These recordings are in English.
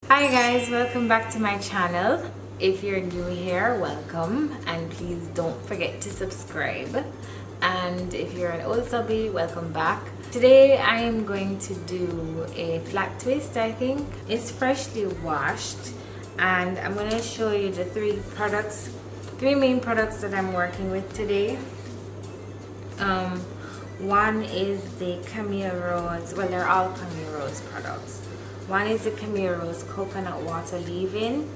Hi guys, welcome back to my channel. If you're new here, welcome, and please don't forget to subscribe. And if you're an old subby, welcome back. Today I am going to do a flat twist. I think it's freshly washed, and I'm going to show you the three main products that I'm working with today. One is the Camille Rose. Well, they're all Camille Rose products. One is the Camille Rose coconut water leave-in,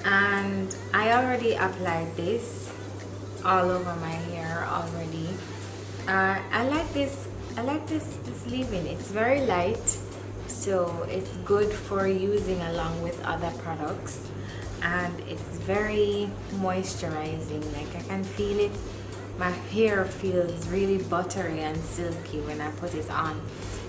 and I already applied this all over my hair already. I like this leave-in. It's very light, so it's good for using along with other products, and it's very moisturizing. Like, I can feel it. My hair feels really buttery and silky when I put it on.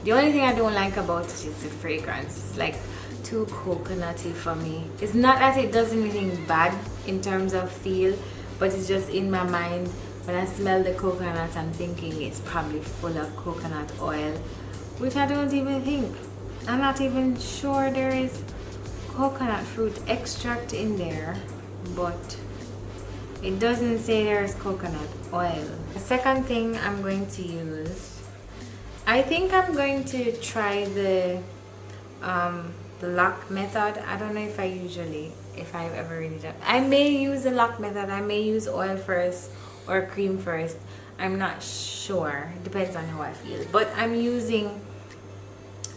The only thing I don't like about it is the fragrance. It's like too coconutty for me. It's not that it does anything bad in terms of feel, but it's just in my mind when I smell the coconut, I'm thinking it's probably full of coconut oil, which I don't even think. I'm not even sure there is coconut fruit extract in there, but it doesn't say there's coconut oil. The second thing I'm going to use, I think I'm going to try the lock method. I don't know if I've ever really done. I may use the lock method. I may use oil first or cream first. I'm not sure. It depends on how I feel. But I'm using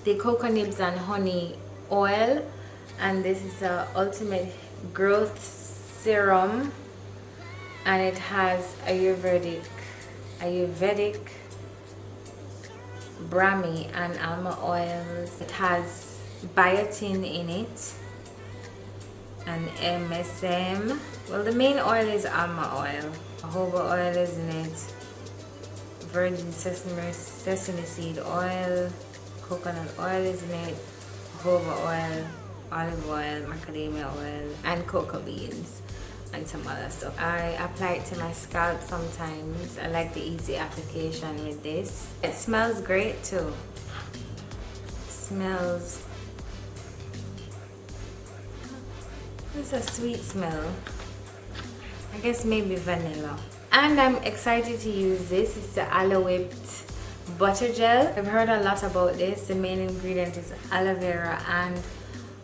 the Cocoa Nibs and Honey oil, and this is the Ultimate Growth Serum, and it has Ayurvedic Brahmi and almond oils. It has biotin in it and MSM. Well, the main oil is almond oil. Jojoba oil is in it. Virgin sesame seed oil. Coconut oil is in it. Jojoba oil, olive oil, macadamia oil, and cocoa beans, and some other stuff. I apply it to my scalp sometimes. I like the easy application with this. It smells great too. It smells, it's a sweet smell. I guess maybe vanilla. And I'm excited to use this. It's the Aloe whipped butter gel. I've heard a lot about this. The main ingredient is aloe vera and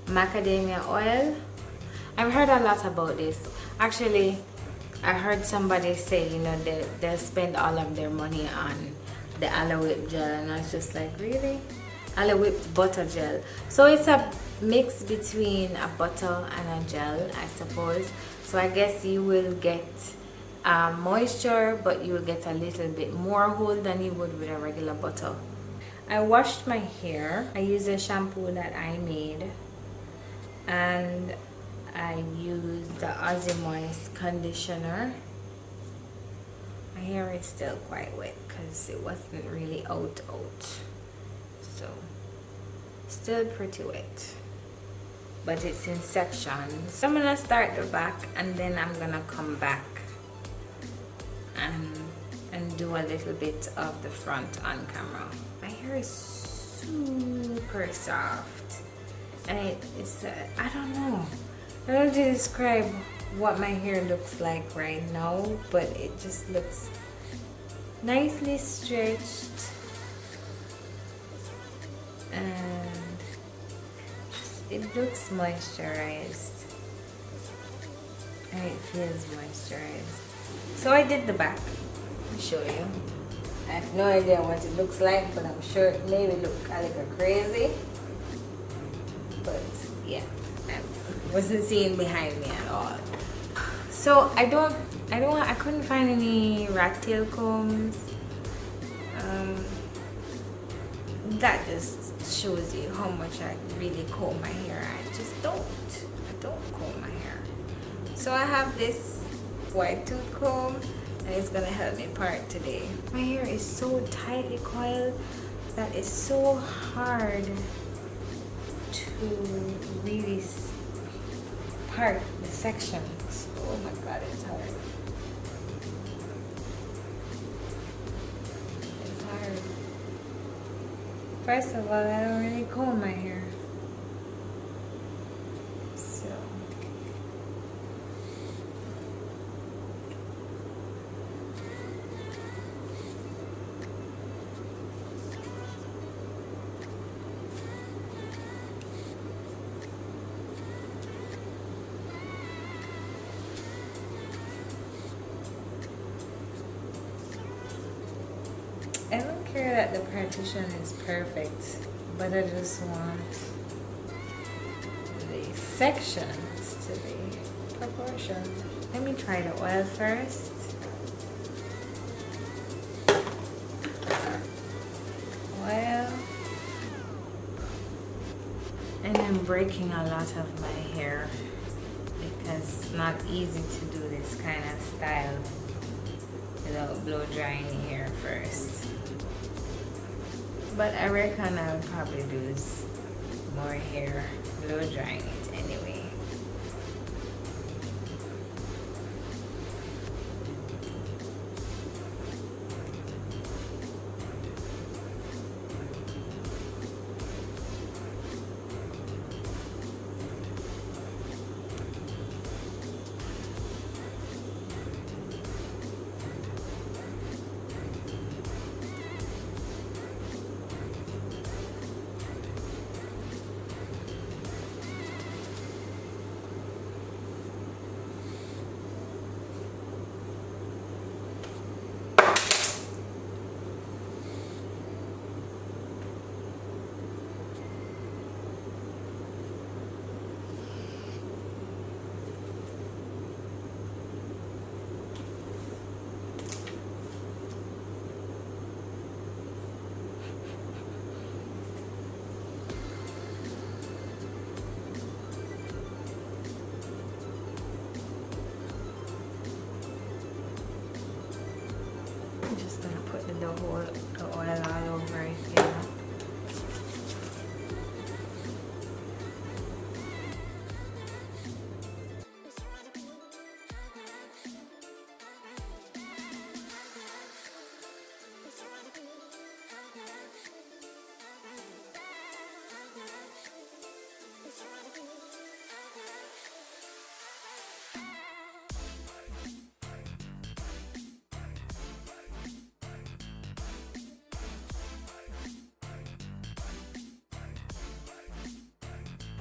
macadamia oil. I've heard a lot about this. Actually, I heard somebody say, they'll spend all of their money on the aloe whipped gel, and I was just like, really? Aloe whipped butter gel. So it's a mix between a butter and a gel, I suppose. So I guess you will get moisture, but you will get a little bit more hold than you would with a regular butter. I washed my hair. I used a shampoo that I made, and I used the Aussie Moist conditioner. My hair is still quite wet because it wasn't really out, so still pretty wet, but it's in sections. So I'm gonna start the back, and then I'm gonna come back and do a little bit of the front on camera. My hair is super soft, and it's I don't know. I don't know to describe what my hair looks like right now, but it just looks nicely stretched, and it looks moisturized, and it feels moisturized. So I did the back. I'll show you. I have no idea what it looks like, but I'm sure it maybe look a little crazy, but yeah, I wasn't seeing behind me at all. So I couldn't find any rat tail combs. That just shows you how much I really comb my hair. I don't comb my hair. So I have this white tooth comb, and it's gonna help me part today. My hair is so tightly coiled that it's so hard to really part the sections. Oh my god, it's hard. It's hard. First of all, I don't really comb my hair. that the partition is perfect, but I just want the sections to be proportioned. Let me try the oil first. Oil. And I'm breaking a lot of my hair because it's not easy to do this kind of style without blow drying the hair first. But I reckon I'll probably do more hair blow drying it anyway. I'm just gonna put the oil all over it here.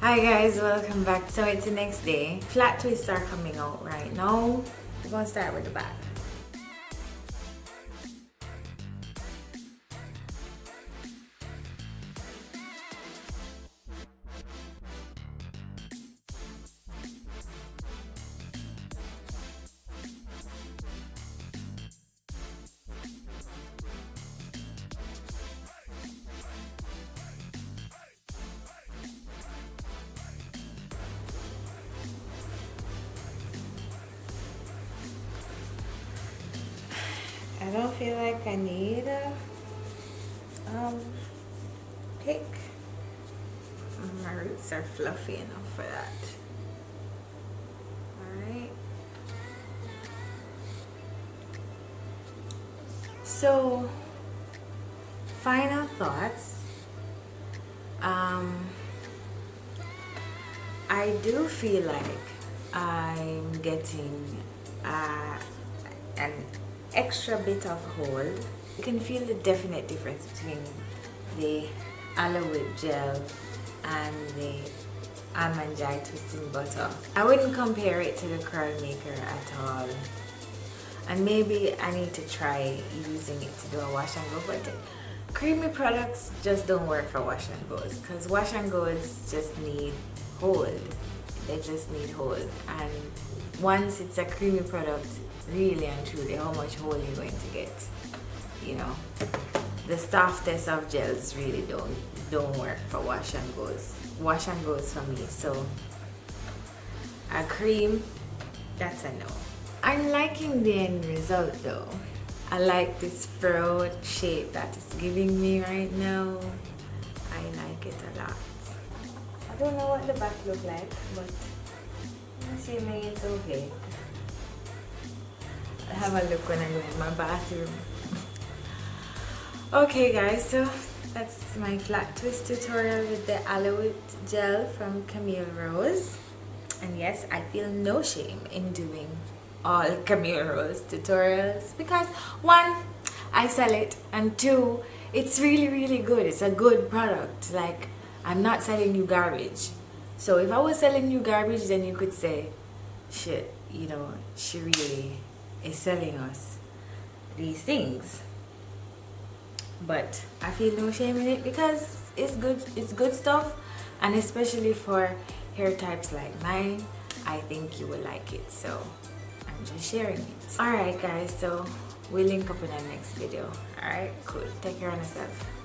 Hi guys, welcome back. So it's the next day. Flat twists are coming out right now. We're gonna start with the back. I don't feel like I need a pick. My roots are fluffy enough for that. Alright. So, final thoughts. I do feel like I'm getting an extra bit of hold. You can feel the definite difference between the aloe gel and the almond joy twisting butter. I wouldn't compare it to the curl maker at all. And maybe I need to try using it to do a wash and go, but creamy products just don't work for wash and goes, because wash and goes just need hold. They just need hold. And once it's a creamy product, really and truly, how much hold you're going to get, you know. The softest of gels really don't work for wash and goes. Wash and goes for me. So a cream, that's a no. I'm liking the end result though. I like this fro shape that it's giving me right now. I like it a lot. I don't know what the back look like, but I'm assuming it's okay. I'll have a look when I go in my bathroom. Okay guys, so that's my flat twist tutorial with the aloe gel from Camille Rose. And yes, I feel no shame in doing all Camille Rose tutorials because one, I sell it, and two, it's really good. It's a good product. Like, I'm not selling you garbage. So if I was selling you garbage, then you could say, shit, you know, she really is selling us these things. but I feel no shame in it because it's good stuff, and especially for hair types like mine, I think you will like it, so I'm just sharing it. Alright guys, so we'll link up in our next video. Alright, cool, take care of yourself.